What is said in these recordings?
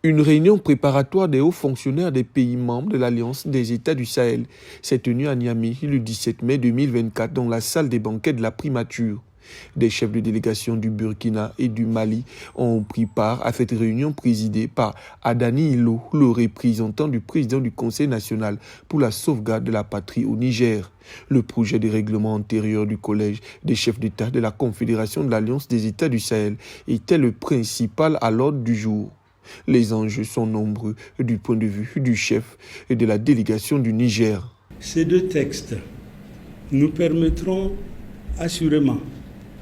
Une réunion préparatoire des hauts fonctionnaires des pays membres de l'Alliance des États du Sahel s'est tenue à Niamey le 17 mai 2024 dans la salle des banquets de la primature. Des chefs de délégation du Burkina et du Mali ont pris part à cette réunion présidée par Adani Ilo, le représentant du président du Conseil national pour la sauvegarde de la patrie au Niger. Le projet de règlement antérieur du Collège des chefs d'État de la Confédération de l'Alliance des États du Sahel était le principal à l'ordre du jour. Les enjeux sont nombreux du point de vue du chef et de la délégation du Niger. Ces deux textes nous permettront assurément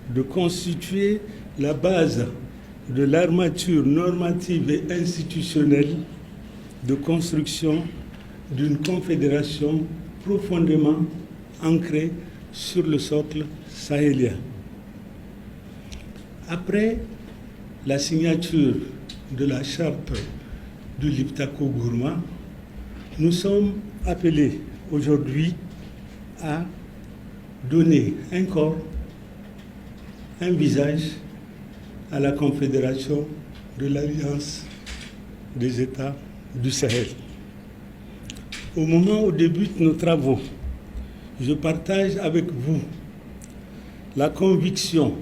de constituer la base de l'armature normative et institutionnelle de construction d'une confédération profondément ancrée sur le socle sahélien. Après la signature de la charte du Liptako-Gourma, nous sommes appelés aujourd'hui à donner un corps, un visage à la Confédération de l'Alliance des États du Sahel. Au moment où débutent nos travaux, je partage avec vous la conviction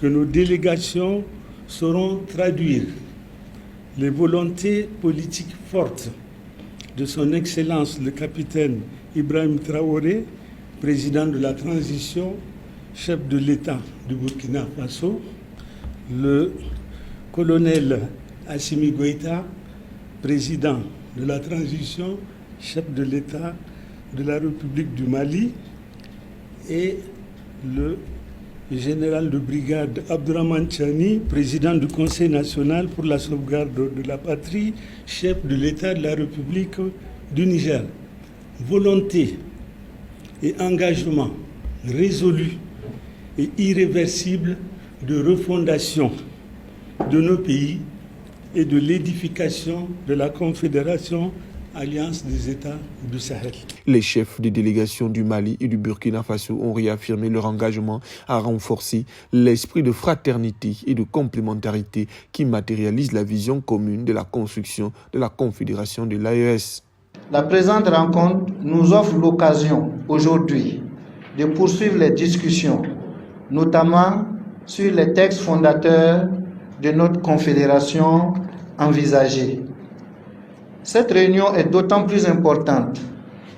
que nos délégations sauront traduire les volontés politiques fortes de son Excellence le capitaine Ibrahim Traoré, président de la transition, chef de l'État du Burkina Faso, le colonel Assimi Goïta, président de la transition, chef de l'État de la République du Mali, et le général de brigade Abdourahmane Tchani, président du Conseil national pour la sauvegarde de la patrie, chef de l'État de la République du Niger. Volonté et engagement résolu et irréversible de refondation de nos pays et de l'édification de la Confédération Alliance des États du Sahel. Les chefs des délégations du Mali et du Burkina Faso ont réaffirmé leur engagement à renforcer l'esprit de fraternité et de complémentarité qui matérialise la vision commune de la construction de la Confédération de l'AES. La présente rencontre nous offre l'occasion aujourd'hui de poursuivre les discussions, notamment sur les textes fondateurs de notre confédération envisagée. Cette réunion est d'autant plus importante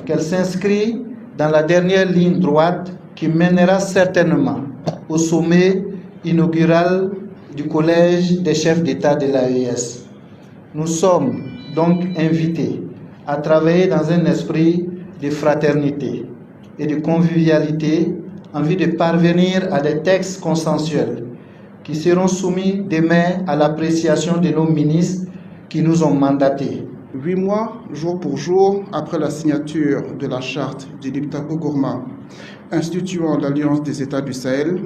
qu'elle s'inscrit dans la dernière ligne droite qui mènera certainement au sommet inaugural du Collège des chefs d'État de l'AES. Nous sommes donc invités à travailler dans un esprit de fraternité et de convivialité en vue de parvenir à des textes consensuels qui seront soumis demain à l'appréciation de nos ministres qui nous ont mandatés. 8 mois, jour pour jour, après la signature de la charte du Liptako-Gourma instituant l'Alliance des États du Sahel,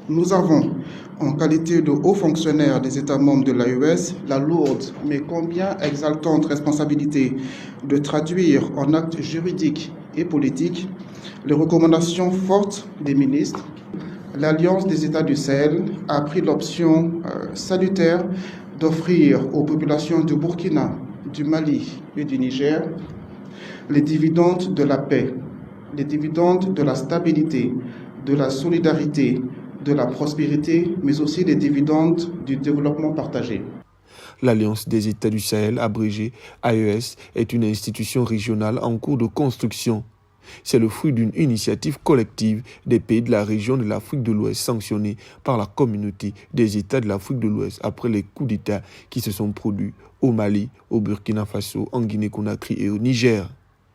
nous avons, en qualité de hauts fonctionnaires des États membres de l'AES, la lourde mais combien exaltante responsabilité de traduire en actes juridiques et politiques les recommandations fortes des ministres. L'Alliance des États du Sahel a pris l'option salutaire d'offrir aux populations du Burkina, du Mali et du Niger les dividendes de la paix, les dividendes de la stabilité, de la solidarité, de la prospérité, mais aussi les dividendes du développement partagé. L'Alliance des États du Sahel, abrégée AES, est une institution régionale en cours de construction. C'est le fruit d'une initiative collective des pays de la région de l'Afrique de l'Ouest sanctionnée par la communauté des États de l'Afrique de l'Ouest après les coups d'État qui se sont produits au Mali, au Burkina Faso, en Guinée-Conakry et au Niger.